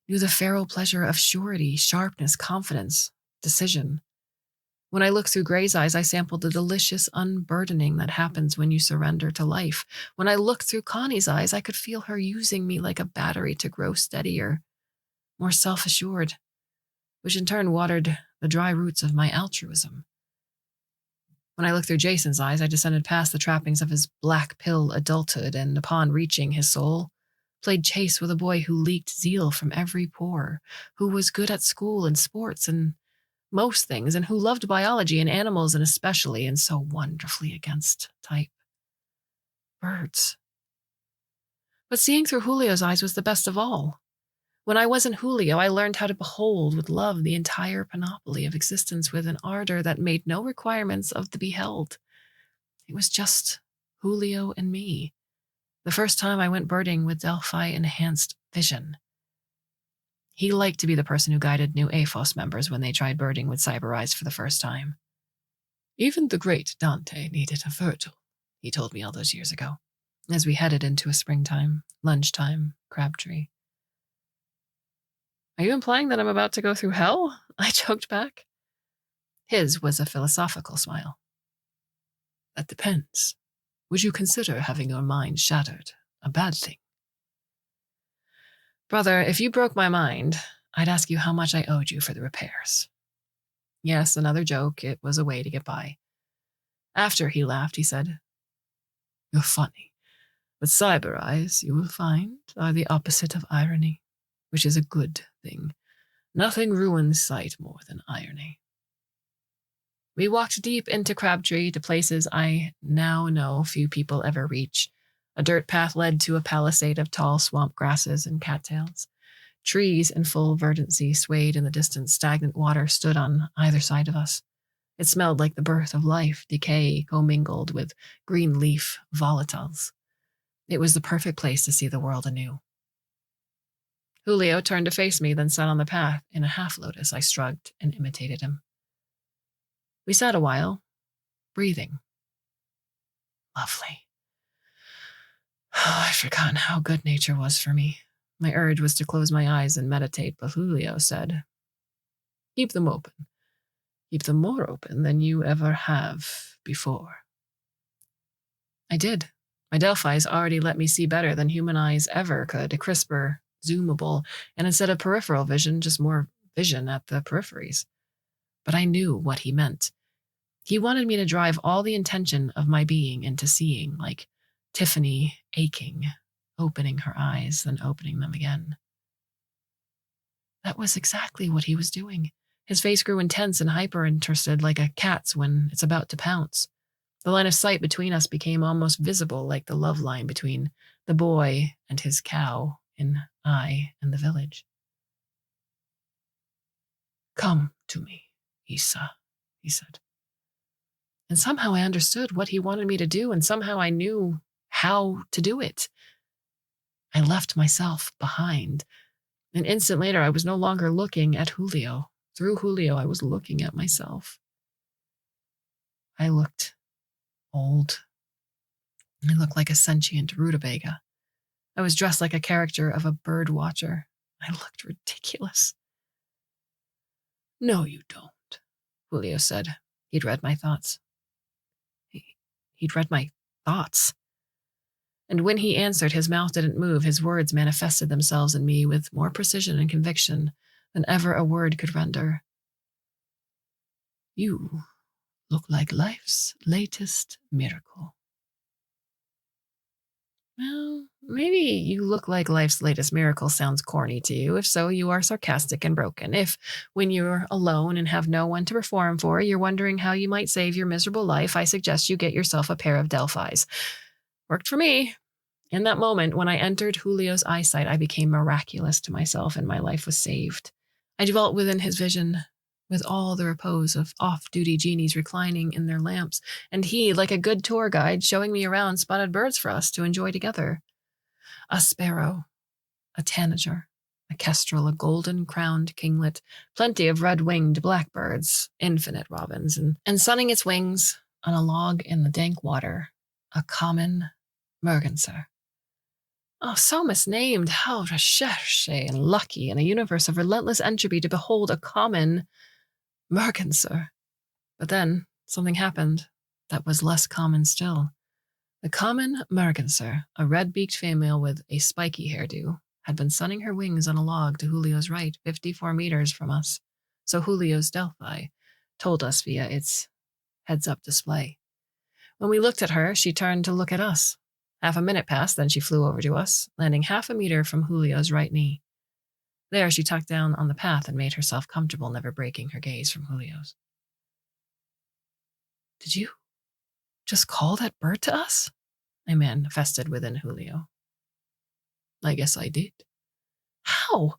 knew the feral pleasure of surety, sharpness, confidence, decision. When I looked through Gray's eyes, I sampled the delicious unburdening that happens when you surrender to life. When I looked through Connie's eyes, I could feel her using me like a battery to grow steadier, more self-assured, which in turn watered the dry roots of my altruism. When I looked through Jason's eyes, I descended past the trappings of his black pill adulthood and, upon reaching his soul, played chase with a boy who leaked zeal from every pore, who was good at school and sports and most things, and who loved biology and animals and especially, and so wonderfully against type, birds. But seeing through Julio's eyes was the best of all. When I wasn't Julio, I learned how to behold with love the entire panoply of existence with an ardor that made no requirements of the beheld. It was just Julio and me. The first time I went birding with Delphi-enhanced vision. He liked to be the person who guided new AFOS members when they tried birding with Cyber Eyes for the first time. Even the great Dante needed a Virgil, he told me all those years ago, as we headed into a springtime, lunchtime, Crabtree. Are you implying that I'm about to go through hell? I choked back. His was a philosophical smile. That depends. Would you consider having your mind shattered a bad thing? Brother, if you broke my mind, I'd ask you how much I owed you for the repairs. Yes, another joke. It was a way to get by. After he laughed, he said, You're funny, but Cyber Eyes, you will find, are the opposite of irony, which is a good thing. Nothing ruins sight more than irony. We walked deep into Crabtree to places I now know few people ever reach. A dirt path led to a palisade of tall swamp grasses and cattails. Trees in full verdancy swayed in the distance. Stagnant water stood on either side of us. It smelled like the birth of life, decay commingled with green leaf volatiles. It was the perfect place to see the world anew. Julio turned to face me, then sat on the path in a half-lotus. I shrugged and imitated him. We sat a while, breathing. Lovely. Oh, I'd forgotten how good nature was for me. My urge was to close my eyes and meditate, but Julio said, Keep them open. Keep them more open than you ever have before. I did. My Delphis already let me see better than human eyes ever could, crisper, zoomable, and instead of peripheral vision, just more vision at the peripheries. But I knew what he meant. He wanted me to drive all the intention of my being into seeing, like Tiffany aching, opening her eyes, then opening them again. That was exactly what he was doing. His face grew intense and hyper-interested like a cat's when it's about to pounce. The line of sight between us became almost visible, like the love line between the boy and his cow in I and the Village. Come to me, Issa, he said. And somehow I understood what he wanted me to do, and somehow I knew how to do it. I left myself behind. An instant later, I was no longer looking at Julio. Through Julio, I was looking at myself. I looked old. I looked like a sentient rutabaga. I was dressed like a character of a bird watcher. I looked ridiculous. No, you don't, Julio said. He'd read my thoughts. He'd read my thoughts. And when he answered, his mouth didn't move. His words manifested themselves in me with more precision and conviction than ever a word could render. You look like life's latest miracle. Well, maybe you look like life's latest miracle sounds corny to you. If so, you are sarcastic and broken. If, when you're alone and have no one to perform for, you're wondering how you might save your miserable life, I suggest you get yourself a pair of Delphis. Worked for me. In that moment, when I entered Julio's eyesight, I became miraculous to myself and my life was saved. I dwelt within his vision, with all the repose of off-duty genies reclining in their lamps, and he, like a good tour guide, showing me around spotted birds for us to enjoy together. A sparrow, a tanager, a kestrel, a golden-crowned kinglet, plenty of red-winged blackbirds, infinite robins, and sunning its wings on a log in the dank water, a common merganser. Oh, so misnamed, how recherche and lucky in a universe of relentless entropy to behold a common merganser. But then something happened that was less common still. The common merganser, a red-beaked female with a spiky hairdo, had been sunning her wings on a log to Julio's right, 54 meters from us. So Julio's Delphi told us via its heads-up display. When we looked at her, she turned to look at us. Half a minute passed, then she flew over to us, landing half a meter from Julio's right knee. There, she tucked down on the path and made herself comfortable, never breaking her gaze from Julio's. Did you just call that bird to us? I manifested within Julio. I guess I did. How?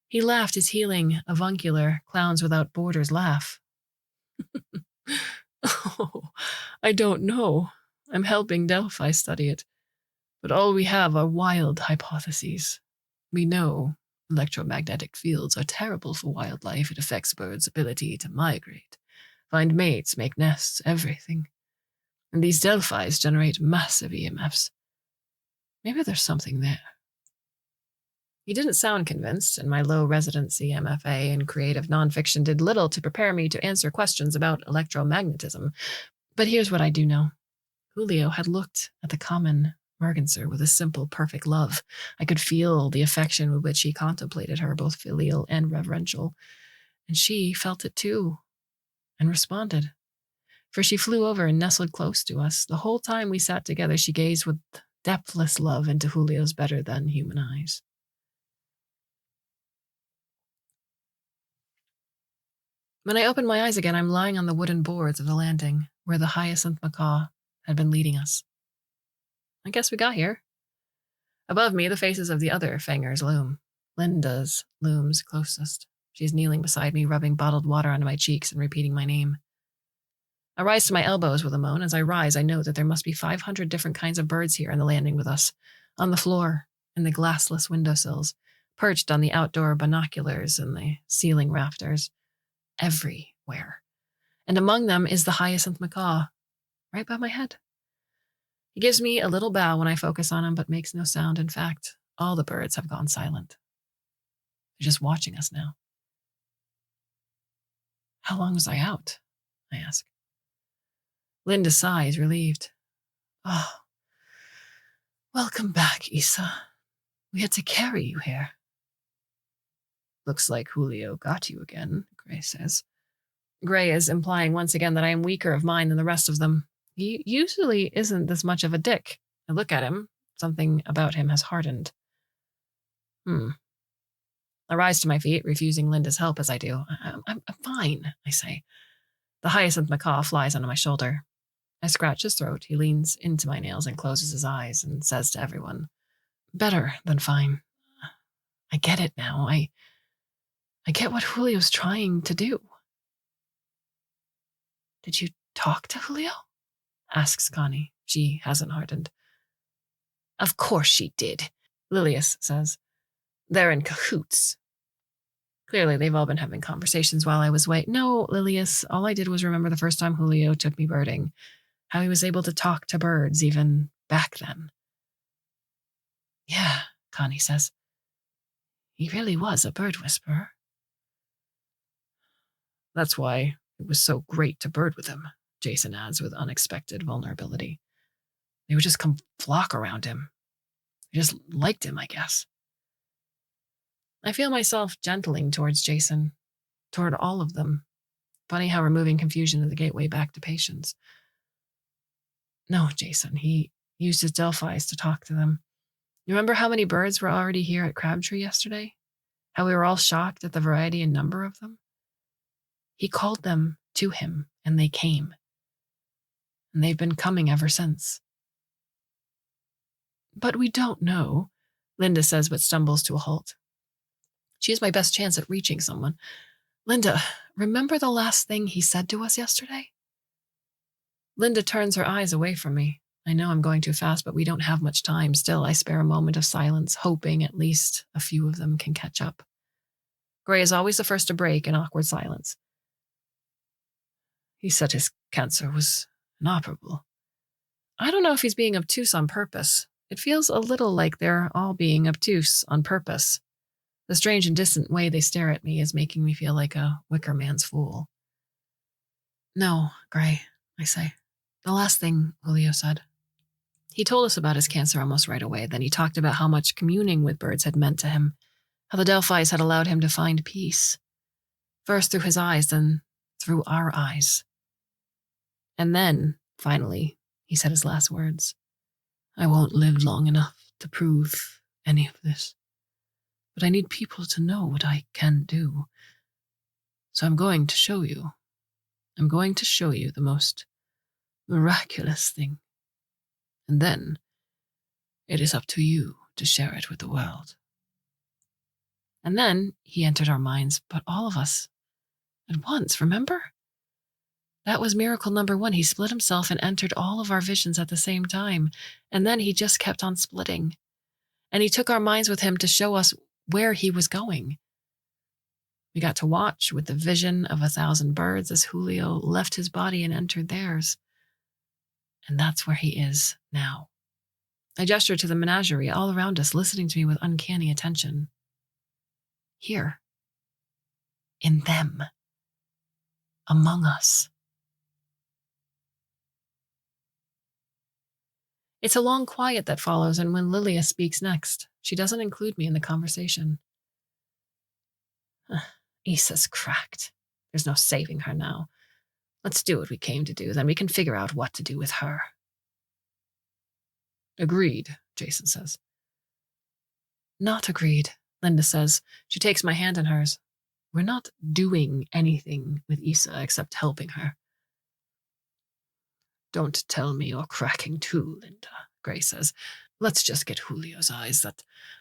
He laughed his healing, avuncular, clowns without borders laugh. Oh, I don't know. I'm helping Delphi study it. But all we have are wild hypotheses. We know electromagnetic fields are terrible for wildlife. It affects birds' ability to migrate, find mates, make nests, everything. And these Delphis generate massive EMFs. Maybe there's something there. He didn't sound convinced, and my low residency MFA in creative nonfiction did little to prepare me to answer questions about electromagnetism. But here's what I do know. Julio had looked at the common merganser with a simple, perfect love. I could feel the affection with which he contemplated her, both filial and reverential. And she felt it too, and responded. For she flew over and nestled close to us. The whole time we sat together, she gazed with depthless love into Julio's better-than-human eyes. When I opened my eyes again, I'm lying on the wooden boards of the landing, where the hyacinth macaw had been leading us. I guess we got here. Above me, the faces of the other fangers loom. Linda's looms closest. She's kneeling beside me, rubbing bottled water onto my cheeks and repeating my name. I rise to my elbows with a moan. As I rise, I know that there must be 500 different kinds of birds here on the landing with us, on the floor, in the glassless windowsills, perched on the outdoor binoculars and the ceiling rafters. Everywhere. And among them is the hyacinth macaw, right by my head. He gives me a little bow when I focus on him, but makes no sound. In fact, all the birds have gone silent. They're just watching us now. How long was I out? I ask. Linda sighs, relieved. Oh, welcome back, Issa. We had to carry you here. Looks like Julio got you again, Gray says. Gray is implying once again that I am weaker of mind than the rest of them. He usually isn't this much of a dick. I look at him. Something about him has hardened. I rise to my feet, refusing Linda's help as I do. I'm fine, I say. The hyacinth macaw flies onto my shoulder. I scratch his throat. He leans into my nails and closes his eyes and says to everyone, better than fine. I get it now. I get what Julio's trying to do. Did you talk to Julio? Asks Connie. She hasn't hardened. Of course she did, Lilius says. They're in cahoots. Clearly, they've all been having conversations while I was away. No, Lilius, all I did was remember the first time Julio took me birding, how he was able to talk to birds even back then. Yeah, Connie says. He really was a bird whisperer. That's why it was so great to bird with him, Jason adds with unexpected vulnerability. They would just come flock around him. They just liked him, I guess. I feel myself gentling towards Jason, toward all of them. Funny how removing confusion is the gateway back to patience. No, Jason, he used his Delphis to talk to them. You remember how many birds were already here at Crabtree yesterday? How we were all shocked at the variety and number of them? He called them to him, and they came. And they've been coming ever since. But we don't know, Linda says, but stumbles to a halt. She is my best chance at reaching someone. Linda, remember the last thing he said to us yesterday? Linda turns her eyes away from me. I know I'm going too fast, but we don't have much time. Still, I spare a moment of silence, hoping at least a few of them can catch up. Gray is always the first to break an awkward silence. He said his cancer was inoperable. I don't know if he's being obtuse on purpose. It feels a little like they're all being obtuse on purpose. The strange and distant way they stare at me is making me feel like a wicker man's fool. No, Gray, I say. The last thing Julio said. He told us about his cancer almost right away. Then he talked about how much communing with birds had meant to him, how the Delphis had allowed him to find peace. First through his eyes, then through our eyes. And then, finally, he said his last words. I won't live long enough to prove any of this. But I need people to know what I can do. So I'm going to show you. I'm going to show you the most miraculous thing. And then it is up to you to share it with the world. And then he entered our minds, but all of us at once, remember? That was miracle number 1. He split himself and entered all of our visions at the same time. And then he just kept on splitting. And he took our minds with him to show us where he was going. We got to watch with the vision of 1,000 birds as Julio left his body and entered theirs. And that's where he is now. I gestured to the menagerie all around us, listening to me with uncanny attention. Here. In them. Among us. It's a long quiet that follows, and when Lilia speaks next, she doesn't include me in the conversation. Issa's cracked. There's no saving her now. Let's do what we came to do, then we can figure out what to do with her. Agreed, Jason says. Not agreed, Linda says. She takes my hand in hers. We're not doing anything with Issa except helping her. Don't tell me you're cracking too, Linda, Gray says. Let's just get Julio's eyes.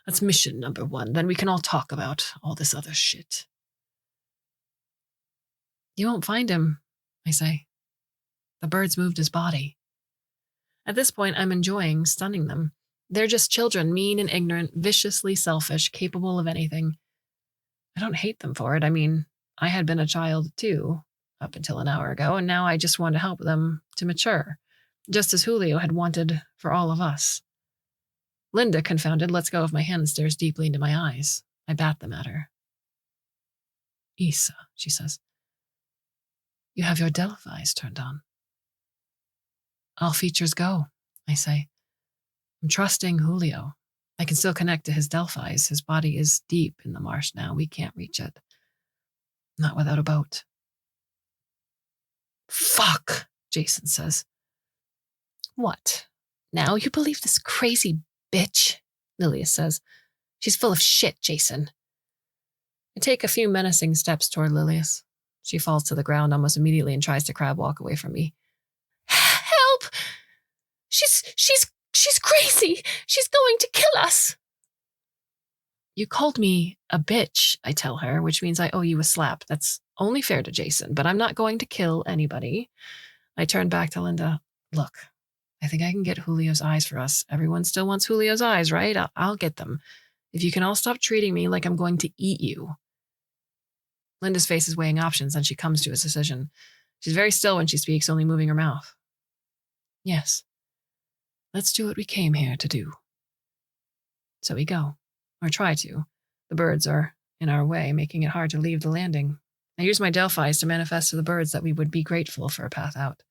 That's mission number 1. Then we can all talk about all this other shit. You won't find him, I say. The birds moved his body. At this point, I'm enjoying stunning them. They're just children, mean and ignorant, viciously selfish, capable of anything. I don't hate them for it. I mean, I had been a child too, up until an hour ago, and now I just want to help them to mature, just as Julio had wanted for all of us. Linda, confounded, lets go of my hand and stares deeply into my eyes. I bat them at her. Issa, she says. You have your Delphis turned on. All features go, I say. I'm trusting Julio. I can still connect to his Delphis. His body is deep in the marsh now. We can't reach it. Not without a boat. Fuck, Jason says. What? Now you believe this crazy bitch? Lilia says. She's full of shit, Jason. I take a few menacing steps toward Lilius. She falls to the ground almost immediately and tries to crab walk away from me. Help! She's crazy! She's going to kill us! You called me a bitch, I tell her, which means I owe you a slap. That's only fair to Jason, but I'm not going to kill anybody. I turn back to Linda. Look, I think I can get Julio's eyes for us. Everyone still wants Julio's eyes, right? I'll get them. If you can all stop treating me like I'm going to eat you. Linda's face is weighing options, and she comes to a decision. She's very still when she speaks, only moving her mouth. Yes. Let's do what we came here to do. So we go, or try to. The birds are in our way, making it hard to leave the landing. I use my Delphis to manifest to the birds that we would be grateful for a path out.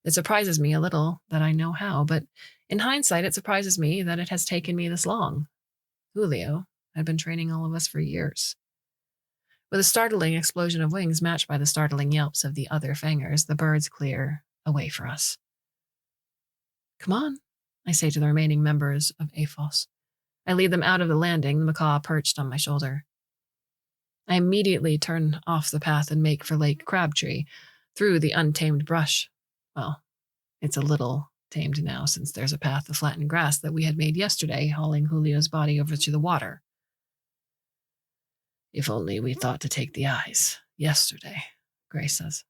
It surprises me a little that I know how, but in hindsight, it surprises me that it has taken me this long. Julio had been training all of us for years. With a startling explosion of wings matched by the startling yelps of the other fangers, the birds clear a way for us. Come on, I say to the remaining members of AFOS. I lead them out of the landing, the macaw perched on my shoulder. I immediately turn off the path and make for Lake Crabtree, through the untamed brush. Well, it's a little tamed now since there's a path of flattened grass that we had made yesterday, hauling Julio's body over to the water. If only we thought to take the eyes yesterday, Grace says.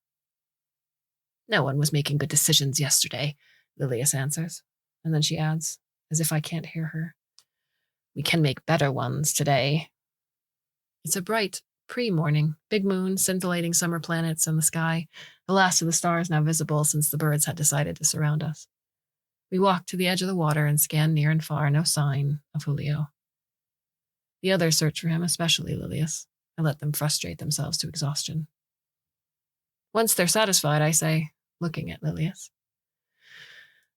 No one was making good decisions yesterday, Lilius answers. And then she adds, as if I can't hear her, we can make better ones today. It's a bright pre-morning, big moon, scintillating summer planets in the sky, the last of the stars now visible since the birds had decided to surround us. We walk to the edge of the water and scan near and far, no sign of Julio. The others search for him, especially Lilius. I let them frustrate themselves to exhaustion. Once they're satisfied, I say, looking at Lilius,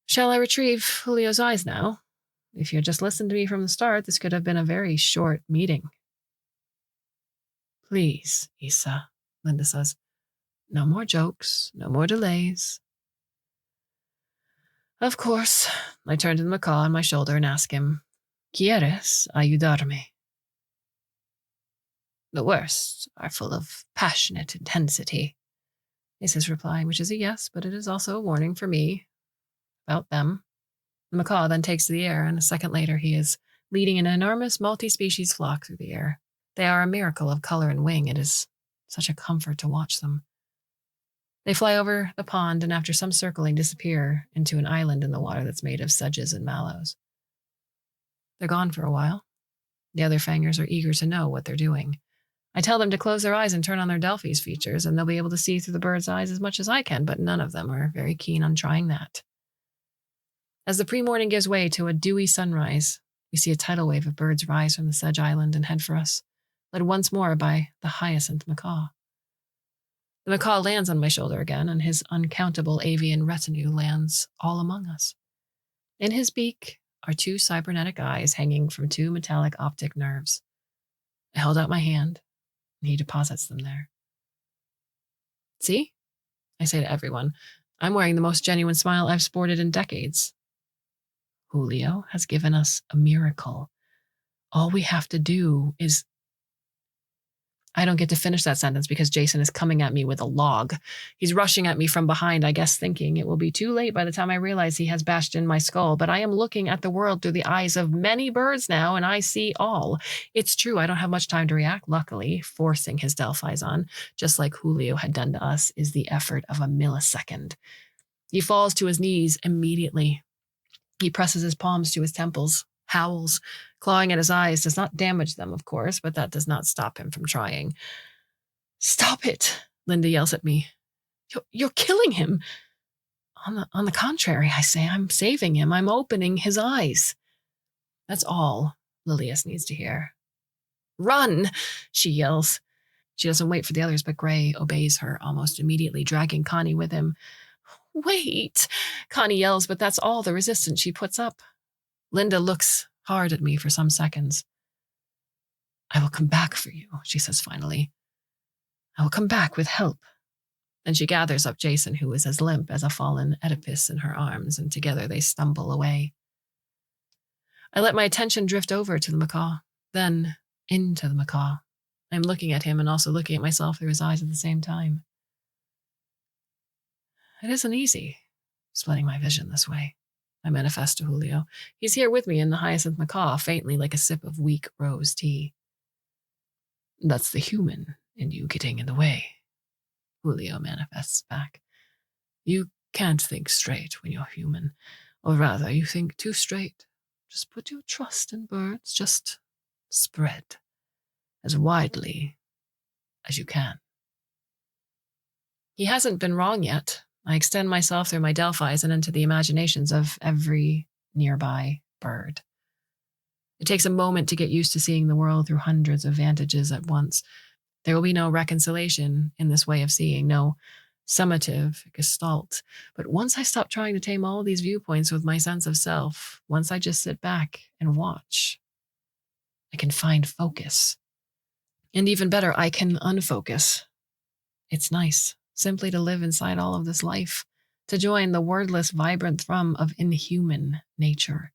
shall I retrieve Julio's eyes now? If you had just listened to me from the start, this could have been a very short meeting. Please, Issa, Linda says. No more jokes, no more delays. Of course. I turn to the macaw on my shoulder and ask him, ¿Quieres ayudarme? The worst are full of passionate intensity, is his reply, which is a yes, but it is also a warning for me about them. The macaw then takes to the air, and a second later he is leading an enormous multi-species flock through the air. They are a miracle of color and wing. It is such a comfort to watch them. They fly over the pond and after some circling disappear into an island in the water that's made of sedges and mallows. They're gone for a while. The other fangers are eager to know what they're doing. I tell them to close their eyes and turn on their Delphis features, and they'll be able to see through the bird's eyes as much as I can, but none of them are very keen on trying that. As the pre-morning gives way to a dewy sunrise, we see a tidal wave of birds rise from the sedge island and head for us, led once more by the hyacinth macaw. The macaw lands on my shoulder again, and his uncountable avian retinue lands all among us. In his beak are two cybernetic eyes hanging from two metallic optic nerves. I hold out my hand, and he deposits them there. See? I say to everyone, I'm wearing the most genuine smile I've sported in decades. Julio has given us a miracle. All we have to do is... I don't get to finish that sentence because Jason is coming at me with a log. He's rushing at me from behind, I guess thinking it will be too late by the time I realize he has bashed in my skull. But I am looking at the world through the eyes of many birds now, and I see all. It's true, I don't have much time to react. Luckily, forcing his Delphis on, just like Julio had done to us, is the effort of a millisecond. He falls to his knees immediately. He presses his palms to his temples, howls, clawing at his eyes, does not damage them, of course, but that does not stop him from trying. Stop it, Linda yells at me. You're killing him. On the contrary, I say, I'm saving him. I'm opening his eyes. That's all Lilius needs to hear. Run, she yells. She doesn't wait for the others, but Gray obeys her almost immediately, dragging Connie with him. Wait, Connie yells, but that's all the resistance she puts up. Linda looks hard at me for some seconds. I will come back for you, she says finally. I will come back with help. Then she gathers up Jason, who is as limp as a fallen Oedipus, in her arms, and together they stumble away. I let my attention drift over to the macaw, then into the macaw. I'm looking at him and also looking at myself through his eyes at the same time. It isn't easy, splitting my vision this way. I manifest to Julio. He's here with me in the hyacinth macaw, faintly like a sip of weak rose tea. That's the human in you getting in the way, Julio manifests back. You can't think straight when you're human, or rather, you think too straight. Just put your trust in birds, just spread as widely as you can. He hasn't been wrong yet. I extend myself through my Delphis and into the imaginations of every nearby bird. It takes a moment to get used to seeing the world through hundreds of vantages at once. There will be no reconciliation in this way of seeing, no summative gestalt. But once I stop trying to tame all these viewpoints with my sense of self, once I just sit back and watch, I can find focus. And even better, I can unfocus. It's nice simply to live inside all of this life, to join the wordless, vibrant thrum of inhuman nature.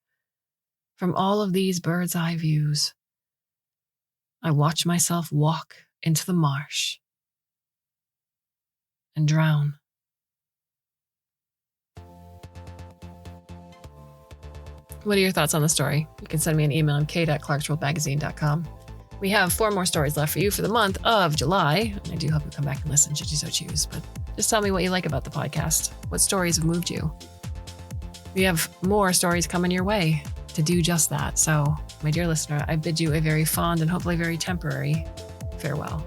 From all of these bird's eye views, I watch myself walk into the marsh and drown. What are your thoughts on the story? You can send me an email on kate@clarksworldmagazine.com. We have 4 more stories left for you for the month of July. I do hope you come back and listen should you so choose, but just tell me what you like about the podcast. What stories have moved you? We have more stories coming your way to do just that. So, my dear listener, I bid you a very fond and hopefully very temporary farewell.